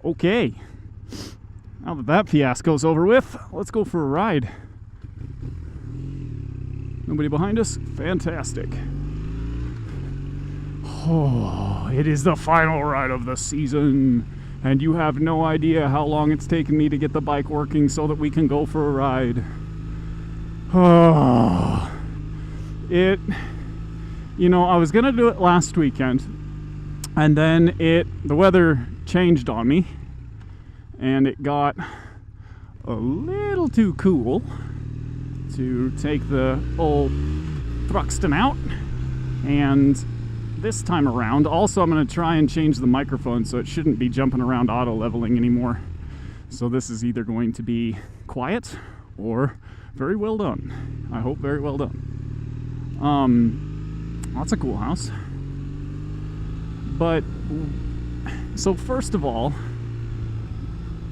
Okay, now that that fiasco's over with, let's go for a ride. Nobody behind us? Fantastic. Oh, it is the final ride of the season, and you have no idea how long it's taken me to get the bike working so that we can go for a ride. Oh, you know, I was gonna do it last weekend, and then the weather changed on me, and it got a little too cool to take the old Thruxton out. And this time around, also I'm going to try and change the microphone so it shouldn't be jumping around auto leveling anymore. So this is either going to be quiet or very well done. I hope very well done. That's a cool house. But so first of all,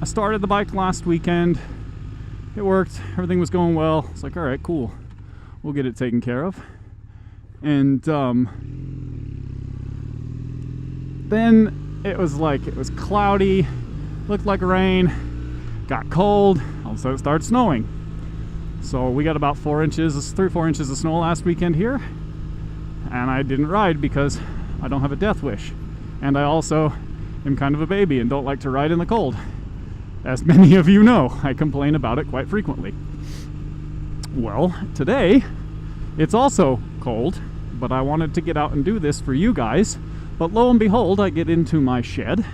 I started the bike last weekend. It worked. Everything was going well. It's like, all right, cool. We'll get it taken care of. And then it was cloudy, looked like rain, got cold, all of a sudden it started snowing. So we got about 3 or 4 inches of snow last weekend here. And I didn't ride because I don't have a death wish. And I also am kind of a baby and don't like to ride in the cold. As many of you know, I complain about it quite frequently. Well, today, it's also cold, but I wanted to get out and do this for you guys. But lo and behold, I get into my shed,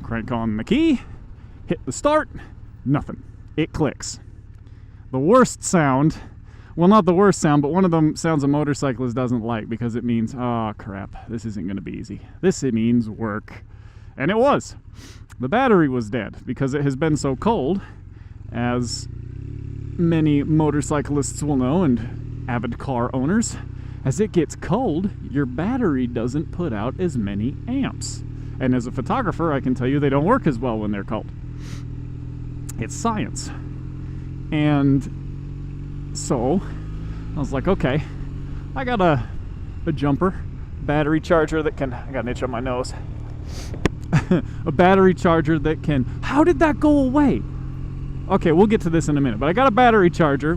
crank on the key, hit the start, nothing. It clicks. The worst sound, well, not the worst sound, but one of the sounds a motorcyclist doesn't like, because it means, oh crap, this isn't going to be easy. It means work. And it was. The battery was dead because it has been so cold, as many motorcyclists will know and avid car owners. As it gets cold, your battery doesn't put out as many amps. And as a photographer, I can tell you they don't work as well when they're cold. It's science. And so I was like, okay, I got a jumper, battery charger that can, I got an itch on my nose. A battery charger that can, how did that go away? Okay, we'll get to this in a minute, but I got a battery charger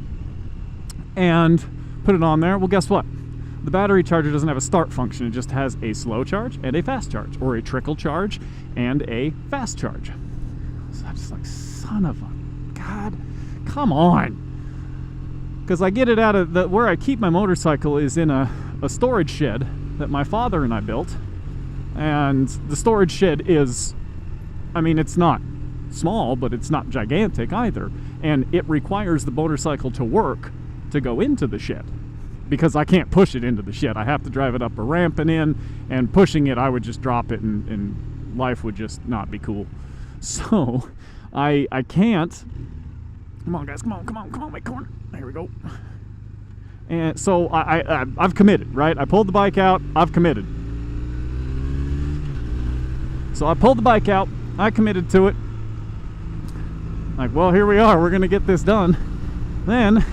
and put it on there. Well, guess what? The battery charger doesn't have a start function. It just has a slow charge and a fast charge, or a trickle charge and a fast charge. So I'm just like, son of a God, come on. Because I get it out of where I keep my motorcycle is in a storage shed that my father and I built. And the storage shed is, I mean, it's not small, but it's not gigantic either. And it requires the motorcycle to work to go into the shed, because I can't push it into the shed. I have to drive it up a ramp and in, and pushing it, I would just drop it and life would just not be cool. So I can't. Come on, guys, come on, make corner. There we go. And so I've committed, right? I pulled the bike out, I've committed. So I pulled the bike out, I committed to it. Like, well, here we are, we're gonna get this done. Then,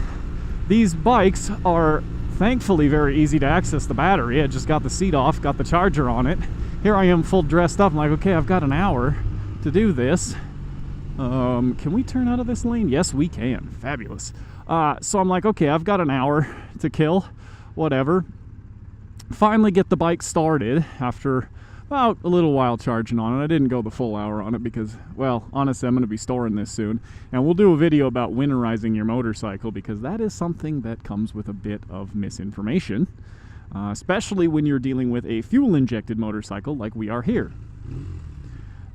these bikes are thankfully very easy to access the battery. I just got the seat off, got the charger on it. Here I am full dressed up. I'm like, okay, I've got an hour to do this. Can we turn out of this lane? Yes, we can. Fabulous. So I'm like, okay, I've got an hour to kill, whatever. Finally get the bike started after about a little while charging on it. I didn't go the full hour on it because, well, honestly, I'm going to be storing this soon. And we'll do a video about winterizing your motorcycle, because that is something that comes with a bit of misinformation, especially when you're dealing with a fuel-injected motorcycle like we are here.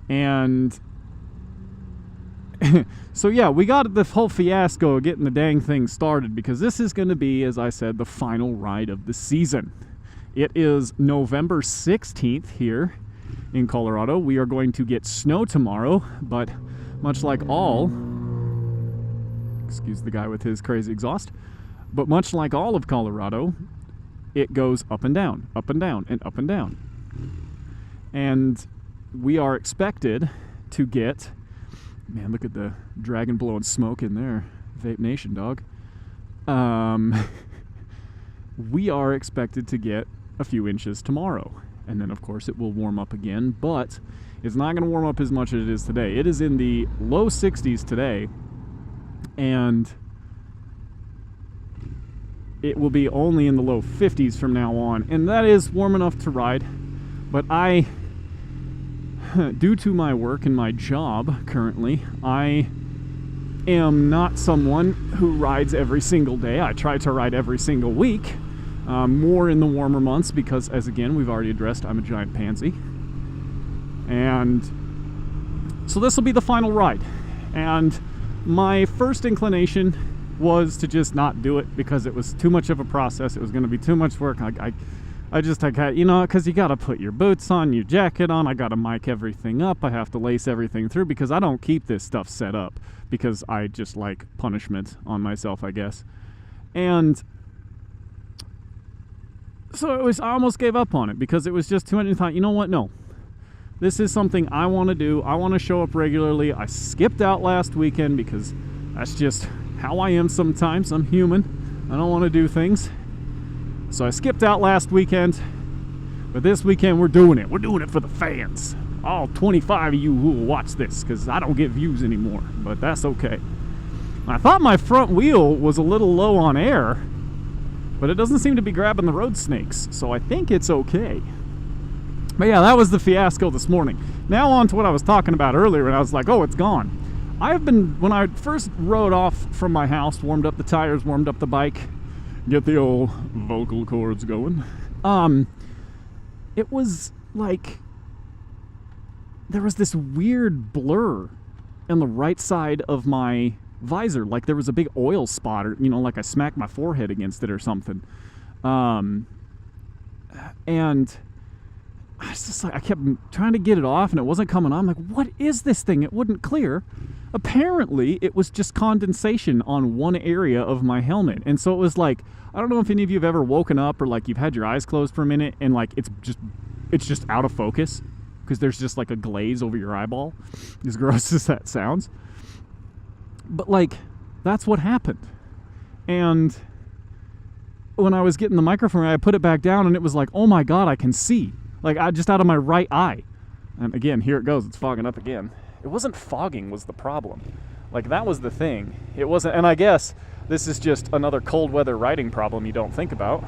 And so yeah, we got the whole fiasco of getting the dang thing started, because this is going to be, as I said, the final ride of the season. It is November 16th here in Colorado. We are going to get snow tomorrow, but much like all, excuse the guy with his crazy exhaust, but much like all of Colorado, it goes up and down, and up and down. And we are expected to get, man, look at the dragon blowing smoke in there, Vape Nation, dog. We are expected to get a few inches tomorrow, and then of course it will warm up again, but it's not going to warm up as much as it is today. It is in the low 60s today, and it will be only in the low 50s from now on, and that is warm enough to ride. But I, due to my work and my job currently, I am not someone who rides every single day. I try to ride every single week, more in the warmer months, because, as again we've already addressed, I'm a giant pansy. And so this will be the final ride, and my first inclination was to just not do it because it was too much of a process. It was going to be too much work. I just, you know, because you got to put your boots on, your jacket on. I got to mic everything up. I have to lace everything through because I don't keep this stuff set up because I just like punishment on myself, I guess. And so I almost gave up on it because it was just too much. I thought, you know what? No, this is something I want to do. I want to show up regularly. I skipped out last weekend because that's just how I am sometimes. I'm human. I don't want to do things. So I skipped out last weekend, but this weekend we're doing it. We're doing it for the fans. All 25 of you who will watch this, because I don't get views anymore, but that's okay. I thought my front wheel was a little low on air, but it doesn't seem to be grabbing the road snakes, so I think it's okay. But yeah, that was the fiasco this morning. Now on to what I was talking about earlier, and I was like, oh, it's gone. When I first rode off from my house, warmed up the tires, warmed up the bike, get the old vocal cords going. It was like there was this weird blur on the right side of my visor, like there was a big oil spot, or you know, like I smacked my forehead against it or something. And I was just like, I kept trying to get it off, and it wasn't coming on. I'm like, what is this thing? It wouldn't clear. Apparently, it was just condensation on one area of my helmet. And so it was like, I don't know if any of you have ever woken up or like you've had your eyes closed for a minute and like it's just out of focus because there's just like a glaze over your eyeball, as gross as that sounds. But like, that's what happened. And when I was getting the microphone, I put it back down and it was like, oh my God, I can see. Like, just out of my right eye. And again, here it goes. It's fogging up again. It wasn't fogging was the problem. Like, that was the thing. It wasn't, and I guess this is just another cold weather riding problem you don't think about,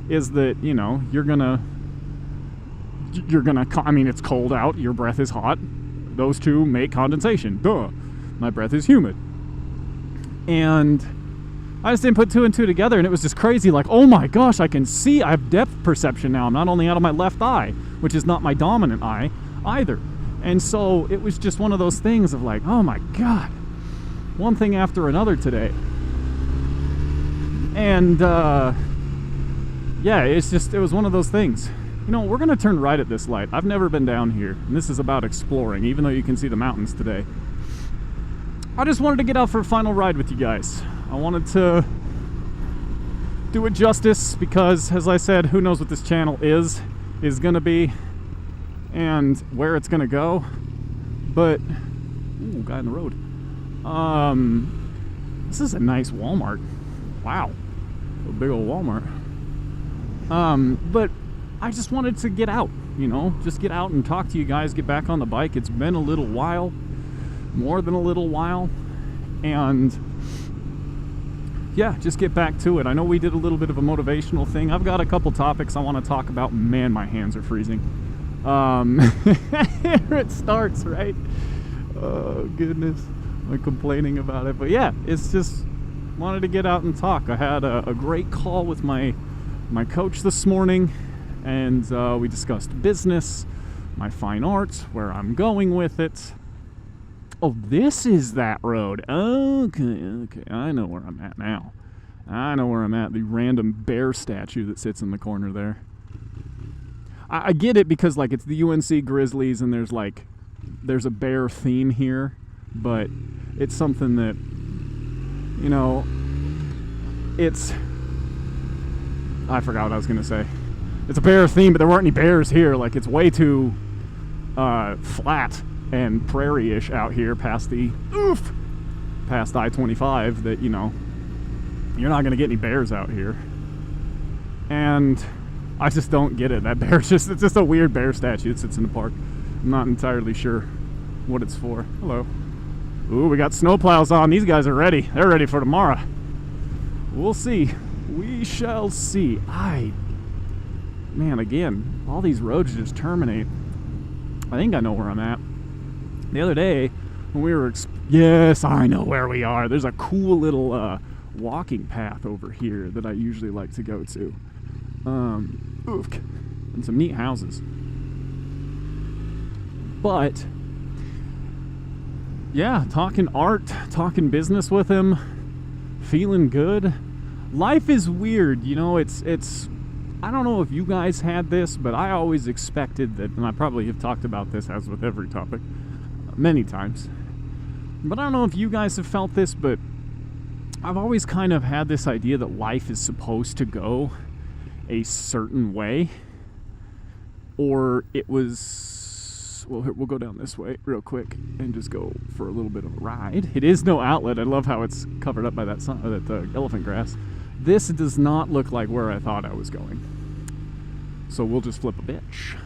is that, you know, you're gonna, I mean, it's cold out, your breath is hot. Those two make condensation. Duh. My breath is humid. And I just didn't put two and two together, and it was just crazy. Like, oh my gosh, I can see. I have depth perception now. I'm not only out of my left eye, which is not my dominant eye either. And so it was just one of those things of like, oh my God, one thing after another today. And yeah, it was one of those things. You know, we're gonna turn right at this light. I've never been down here, and this is about exploring, even though you can see the mountains today. I just wanted to get out for a final ride with you guys. I wanted to do it justice because, as I said, who knows what this channel is gonna be and where it's gonna go. But ooh, guy in the road. This is a nice Walmart. Wow, a big old Walmart. But I just wanted to get out, you know, just get out and talk to you guys, get back on the bike. It's been a little while, more than a little while, and yeah, just get back to it. I know we did a little bit of a motivational thing. I've got a couple topics I want to talk about. Man, my hands are freezing. Here it starts, right? Oh goodness, I'm complaining about it, but yeah, it's just wanted to get out and talk. I had a great call with my coach this morning, and we discussed business, my fine arts, where I'm going with it. Oh, this is that road. Okay, I know where I'm at now. I know where I'm at. The random bear statue that sits in the corner there. I get it because like it's the UNC Grizzlies and there's a bear theme here, but it's something that, you know, I forgot what I was gonna say. It's a bear theme, but there weren't any bears here. Like, it's way too flat and prairie-ish out here past I-25 that, you know, you're not gonna get any bears out here. And I just don't get it. That bear it's just a weird bear statue that sits in the park. I'm not entirely sure what it's for. Hello. Ooh, we got snowplows on. These guys are ready. They're ready for tomorrow. We'll see. We shall see. Man, again, all these roads just terminate. I think I know where I'm at. The other day, when we were... yes, I know where we are. There's a cool little walking path over here that I usually like to go to. And some neat houses. But, yeah, talking art, talking business with him, feeling good. Life is weird, you know, it's I don't know if you guys had this, but I always expected that, and I probably have talked about this as with every topic many times, but I don't know if you guys have felt this, but I've always kind of had this idea that life is supposed to go a certain way, or it was, well, we'll go down this way real quick and just go for a little bit of a ride. It is no outlet. I love how it's covered up by that elephant grass. This does not look like where I thought I was going. So we'll just flip a bitch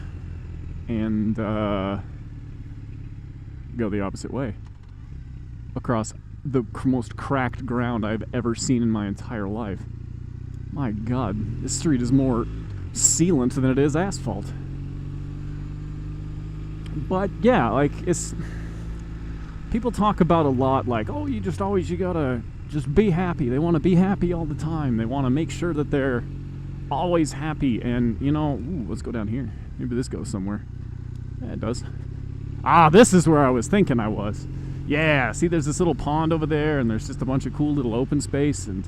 and go the opposite way across the most cracked ground I've ever seen in my entire life. My God, this street is more sealant than it is asphalt. But yeah, like, it's... people talk about a lot, like, oh, you gotta just be happy. They want to be happy all the time. They want to make sure that they're always happy. And, you know, ooh, let's go down here. Maybe this goes somewhere. Yeah, it does. Ah, this is where I was thinking I was. Yeah, see, there's this little pond over there, and there's just a bunch of cool little open space, and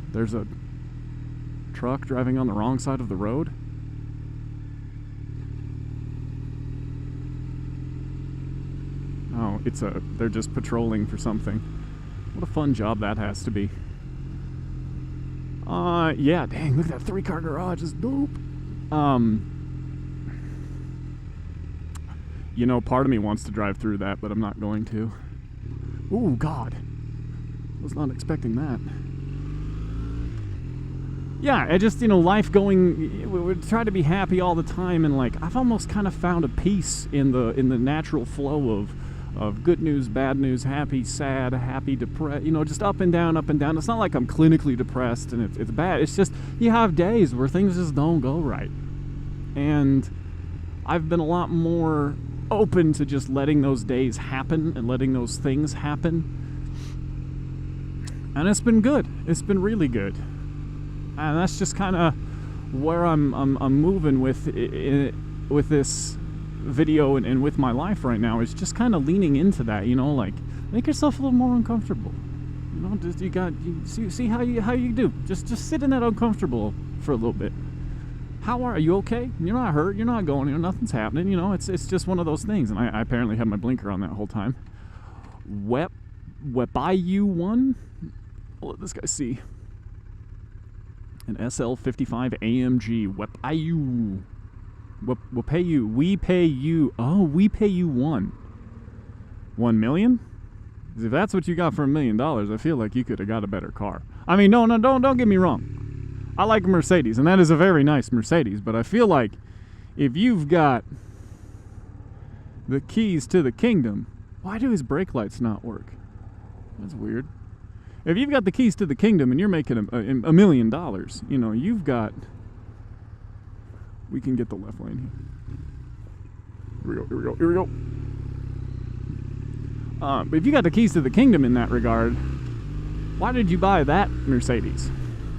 there's a truck driving on the wrong side of the road. Oh, they're just patrolling for something. What a fun job that has to be. Yeah, dang, look at that 3-car garage, it's dope. You know, part of me wants to drive through that, but I'm not going to. Ooh, God. Was not expecting that. Yeah, I just, you know, life going, we try to be happy all the time, and like, I've almost kind of found a peace in the natural flow of good news, bad news, happy, sad, happy, depressed, you know, just up and down, up and down. It's not like I'm clinically depressed and it's bad. It's just, you have days where things just don't go right. And I've been a lot more open to just letting those days happen and letting those things happen. And it's been good. It's been really good. And that's just kind of where I'm moving with this video and with my life right now, is just kind of leaning into that, you know, like, make yourself a little more uncomfortable, you know, just see how you do, just sit in that uncomfortable for a little bit. How are you? Okay? You're not hurt, you're not going, you know, nothing's happening, you know, it's just one of those things. And I apparently had my blinker on that whole time. Wepayu1, I'll let this guy see. An SL55 AMG Wepayu. We'll pay you. We pay you. Oh, we pay you $1 million. If that's what you got for $1 million, I feel like you could have got a better car. I mean, no, don't get me wrong. I like a Mercedes, and that is a very nice Mercedes. But I feel like if you've got the keys to the kingdom, why do his brake lights not work? That's weird. If you've got the keys to the kingdom and you're making $1 million, you know, you've got. We can get the left lane here. Here we go. But if you got the keys to the kingdom in that regard, why did you buy that Mercedes?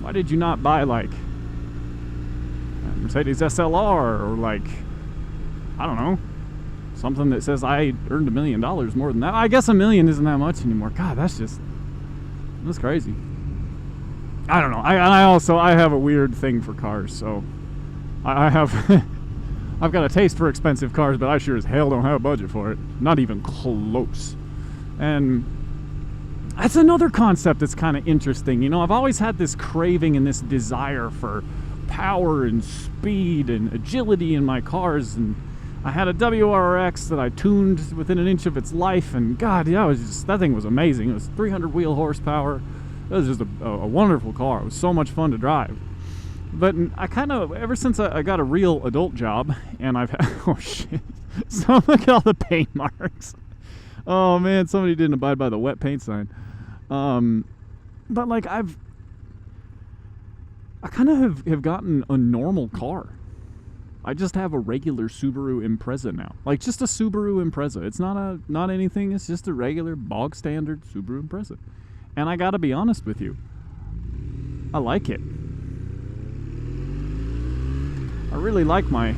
Why did you not buy, like, a Mercedes SLR, or, like, I don't know, something that says I earned $1 million more than that? I guess $1 million isn't that much anymore. God, that's crazy. I don't know. I have a weird thing for cars, so I've got a taste for expensive cars, but I sure as hell don't have a budget for it. Not even close. And that's another concept that's kind of interesting. You know, I've always had this craving and this desire for power and speed and agility in my cars. And I had a WRX that I tuned within an inch of its life. And God, yeah, that thing was amazing. It was 300 wheel horsepower. It was just a wonderful car. It was so much fun to drive. But I kind of, ever since I got a real adult job, and I've had, oh shit, so look at all the paint marks. Oh man, somebody didn't abide by the wet paint sign. But like I kind of have gotten a normal car. I just have a regular Subaru Impreza now. Like just a Subaru Impreza. It's not anything, it's just a regular bog standard Subaru Impreza. And I gotta be honest with you, I like it. I really like my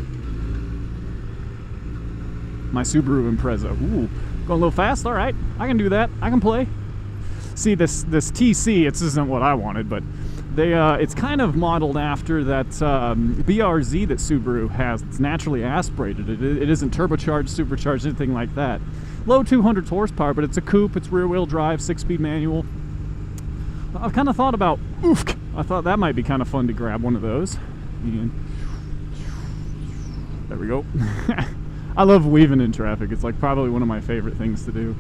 Subaru Impreza. Ooh, going a little fast. All right, I can do that. I can play. See, this TC, it isn't what I wanted, but it's kind of modeled after that BRZ that Subaru has. It's naturally aspirated. It isn't turbocharged, supercharged, anything like that. Low 200 horsepower, but it's a coupe. It's rear-wheel drive, 6-speed manual. I've kind of thought about, I thought that might be kind of fun to grab one of those. And there we go. I love weaving in traffic. It's like probably one of my favorite things to do.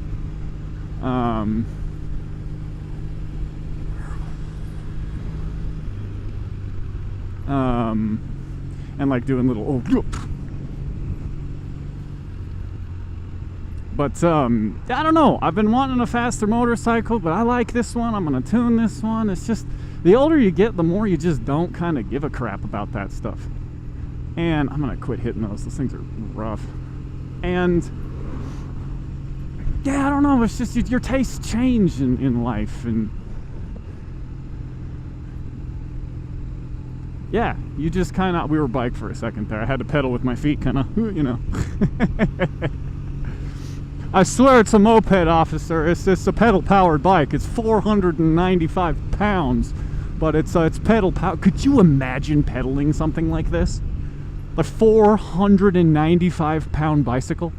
And like doing little but I don't know, I've been wanting a faster motorcycle, but I like this one. I'm gonna tune this one. It's just the older you get, the more you just don't kind of give a crap about that stuff. And I'm gonna quit hitting those things are rough. And yeah, I don't know, it's just your tastes change in life. And yeah, you just kind of, we were bike for a second there. I had to pedal with my feet, kind of, you know. I swear it's a moped, officer. It's just a pedal-powered bike. It's 495 pounds, but it's pedal power. Could you imagine pedaling something like this? A 495-pound bicycle?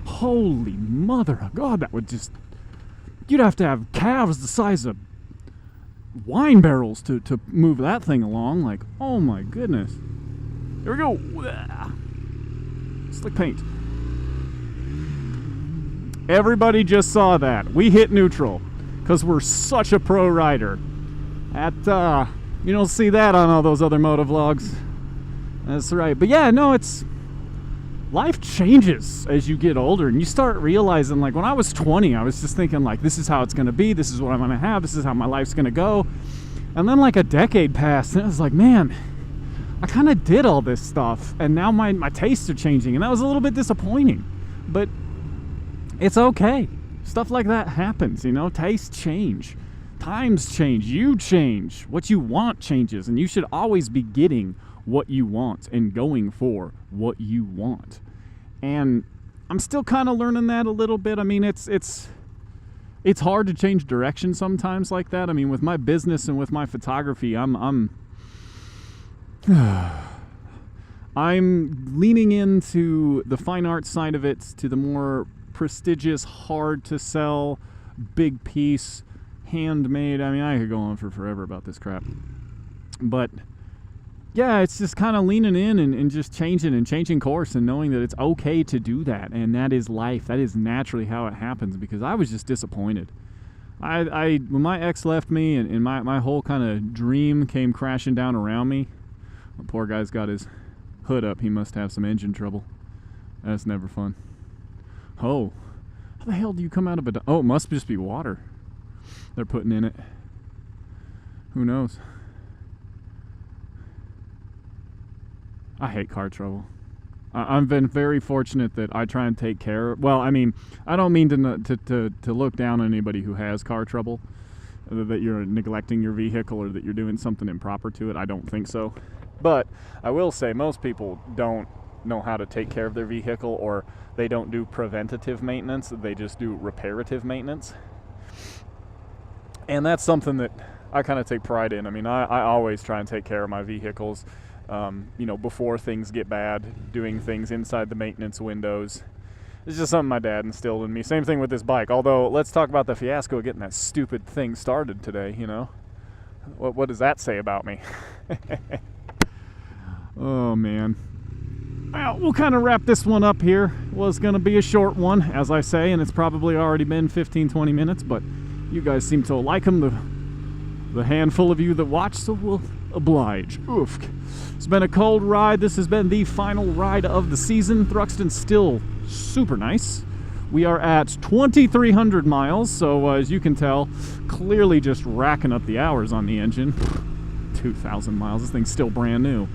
Holy mother of God, that would just, you'd have to have calves the size of wine barrels to move that thing along. Like, oh my goodness. There we go. Slick paint. Everybody just saw that. We hit neutral because we're such a pro rider. You don't see that on all those other motovlogs. That's right. But yeah, no, it's, life changes as you get older, and you start realizing, like when I was 20, I was just thinking like, this is how it's going to be, this is what I'm going to have, this is how my life's going to go. And then like a decade passed, and it was like, man, I kind of did all this stuff, and now my tastes are changing, and that was a little bit disappointing. But it's okay. Stuff like that happens, you know. Tastes change, times change, you change, what you want changes, and you should always be getting what you want and going for what you want. And I'm still kind of learning that a little bit. I mean, it's hard to change direction sometimes like that. I mean, with my business and with my photography, I'm leaning into the fine art side of it, to the more prestigious, hard to sell, big piece, handmade. I mean, I could go on for forever about this crap, but yeah, it's just kind of leaning in and just changing course, and knowing that it's okay to do that, and that is life. That is naturally how it happens, because I was just disappointed. When my ex left me, and my whole kind of dream came crashing down around me. The poor guy's got his hood up. He must have some engine trouble. That's never fun. Oh, how the hell do you come out of a... Oh, it must just be water they're putting in it. Who knows? I hate car trouble. I've been very fortunate that I try and take care of... Well, I mean, I don't mean to look down on anybody who has car trouble, that you're neglecting your vehicle or that you're doing something improper to it. I don't think so. But I will say most people don't know how to take care of their vehicle, or they don't do preventative maintenance. They just do reparative maintenance. And that's something that I kind of take pride in. I mean, I always try and take care of my vehicles. You know, before things get bad, doing things inside the maintenance windows. It's just something my dad instilled in me. Same thing with this bike. Although, let's talk about the fiasco of getting that stupid thing started today, you know. What does that say about me? Oh, man. Well, we'll kind of wrap this one up here. Well, it's going to be a short one, as I say, and it's probably already been 15-20 minutes, but you guys seem to like them, the handful of you that watch, so we'll oblige. Oof. It's been a cold ride. This has been the final ride of the season. Thruxton's still super nice. We are at 2,300 miles, so as you can tell, clearly just racking up the hours on the engine. 2,000 miles. This thing's still brand new.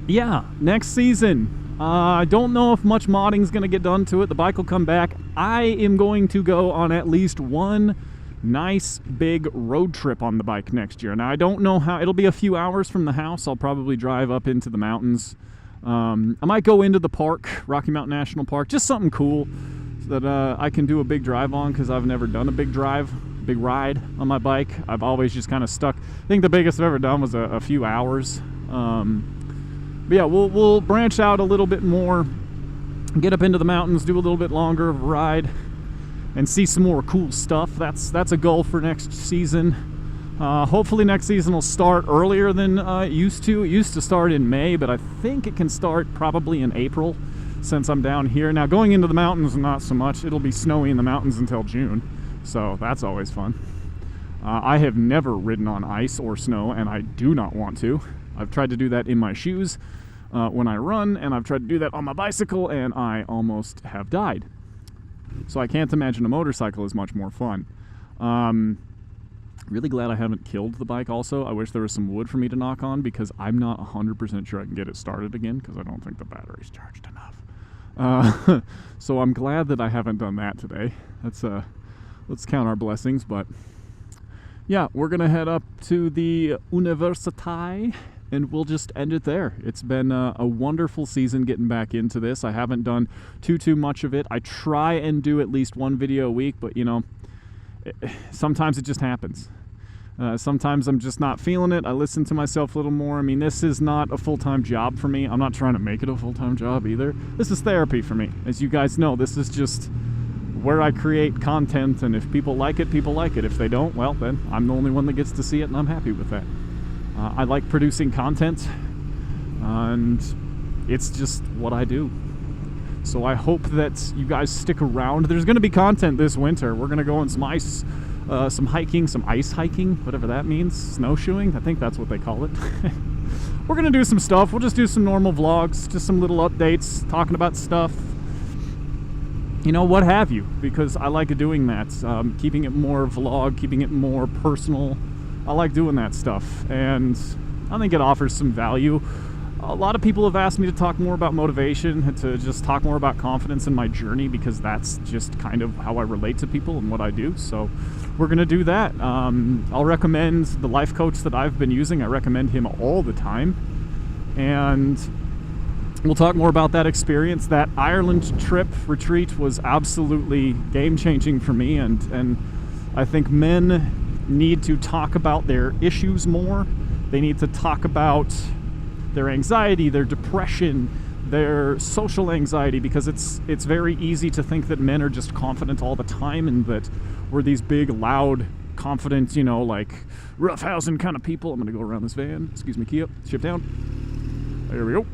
Yeah, next season. I don't know if much modding's going to get done to it. The bike will come back. I am going to go on at least one nice big road trip on the bike next year. Now, I don't know how. It'll be a few hours from the house. I'll probably drive up into the mountains. I might go into the park, Rocky Mountain National Park, just something cool so that I can do a big drive on, because I've never done a big ride on my bike. I've always just kind of stuck. I think the biggest I've ever done was a few hours. But yeah, we'll branch out a little bit more, get up into the mountains, do a little bit longer of a ride, and see some more cool stuff. That's a goal for next season. Hopefully next season will start earlier than it used to. It used to start in May, but I think it can start probably in April since I'm down here. Now, going into the mountains, not so much. It'll be snowy in the mountains until June, so that's always fun. I have never ridden on ice or snow, and I do not want to. I've tried to do that in my shoes when I run, and I've tried to do that on my bicycle, and I almost have died. So I can't imagine a motorcycle is much more fun. Really glad I haven't killed the bike also. I wish there was some wood for me to knock on, because I'm not 100% sure I can get it started again, because I don't think the battery's charged enough. So I'm glad that I haven't done that today. Let's count our blessings. But yeah, we're gonna head up to the Universität, and we'll just end it there. It's been a wonderful season getting back into this. I haven't done too much of it. I try and do at least one video a week, but you know, sometimes it just happens. Sometimes I'm just not feeling it. I listen to myself a little more. I mean, this is not a full-time job for me. I'm not trying to make it a full-time job either. This is therapy for me. As you guys know, this is just where I create content, and if people like it, people like it. If they don't, well, then I'm the only one that gets to see it, and I'm happy with that. I like producing content, and it's just what I do. So I hope that you guys stick around. There's going to be content this winter. We're going to go on some hiking, some ice hiking, whatever that means. Snowshoeing, I think that's what they call it. We're going to do some stuff. We'll just do some normal vlogs, just some little updates, talking about stuff. You know, what have you, because I like doing that. Keeping it more vlog, keeping it more personal. I like doing that stuff, and I think it offers some value. A lot of people have asked me to talk more about motivation, to just talk more about confidence in my journey, because that's just kind of how I relate to people and what I do. So we're going to do that. I'll recommend the life coach that I've been using. I recommend him all the time. And we'll talk more about that experience. That Ireland trip retreat was absolutely game-changing for me, and I think men need to talk about their issues more. They need to talk about their anxiety, their depression, their social anxiety, because it's very easy to think that men are just confident all the time, and that we're these big, loud, confident, you know, like roughhousing kind of people. I'm gonna go around this van. Excuse me, key up, shift down. There we go.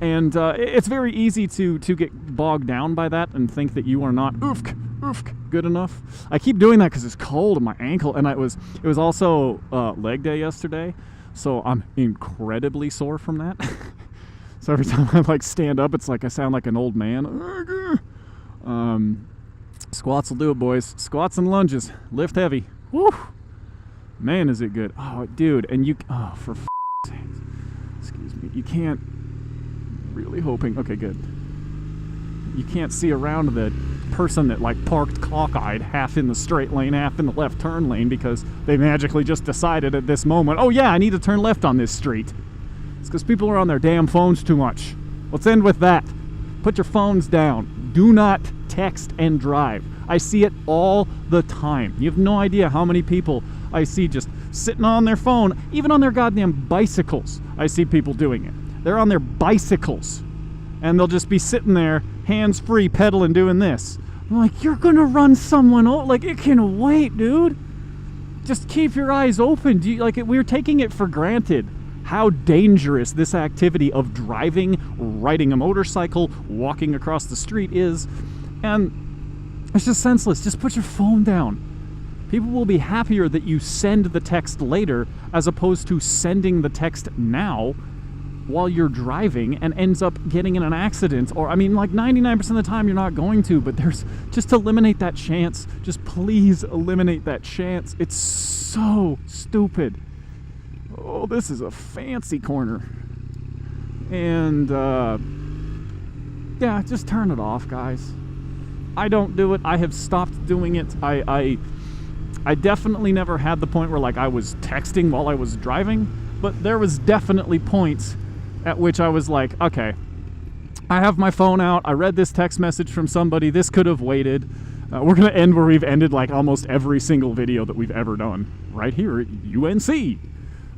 And it's very easy to get bogged down by that and think that you are not good enough. I keep doing that because it's cold in my ankle, and it was also leg day yesterday, so I'm incredibly sore from that. So every time I like stand up, it's like I sound like an old man. Squats will do it, boys. Squats and lunges. Lift heavy. Woo! Man, is it good. Oh, dude, and you... Oh, for f***ing sakes. Excuse me. You can't... Really hoping... Okay, good. You can't see around the person that like parked cockeyed, half in the straight lane, half in the left turn lane, because they magically just decided at this moment, oh yeah, I need to turn left on this street. It's because people are on their damn phones too much. Let's end with that. Put your phones down. Do not text and drive. I see it all the time. You have no idea how many people I see just sitting on their phone, even on their goddamn bicycles. I see people doing it. They're on their bicycles, and they'll just be sitting there, hands-free, pedaling, doing this. I'm like, you're gonna run someone over. Like, it can wait, dude. Just keep your eyes open. We're taking it for granted how dangerous this activity of driving, riding a motorcycle, walking across the street is, and it's just senseless. Just put your phone down. People will be happier that you send the text later as opposed to sending the text now while you're driving and ends up getting in an accident. Or, I mean, like 99% of the time you're not going to, but there's just to eliminate that chance. Just please eliminate that chance. It's so stupid. Oh, this is a fancy corner. And, yeah, just turn it off, guys. I don't do it. I have stopped doing it. I definitely never had the point where, like, I was texting while I was driving, but there was definitely points at which I was like, okay, I have my phone out. I read this text message from somebody. This could have waited. We're going to end where we've ended, like, almost every single video that we've ever done. Right here at UNC.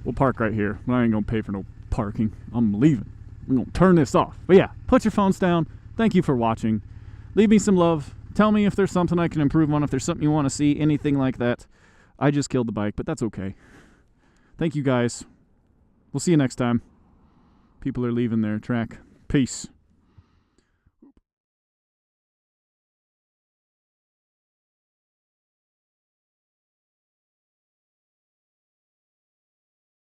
We'll park right here. I ain't going to pay for no parking. I'm leaving. I'm going to turn this off. But yeah, put your phones down. Thank you for watching. Leave me some love. Tell me if there's something I can improve on, if there's something you want to see, anything like that. I just killed the bike, but that's okay. Thank you, guys. We'll see you next time. People are leaving their track. Peace.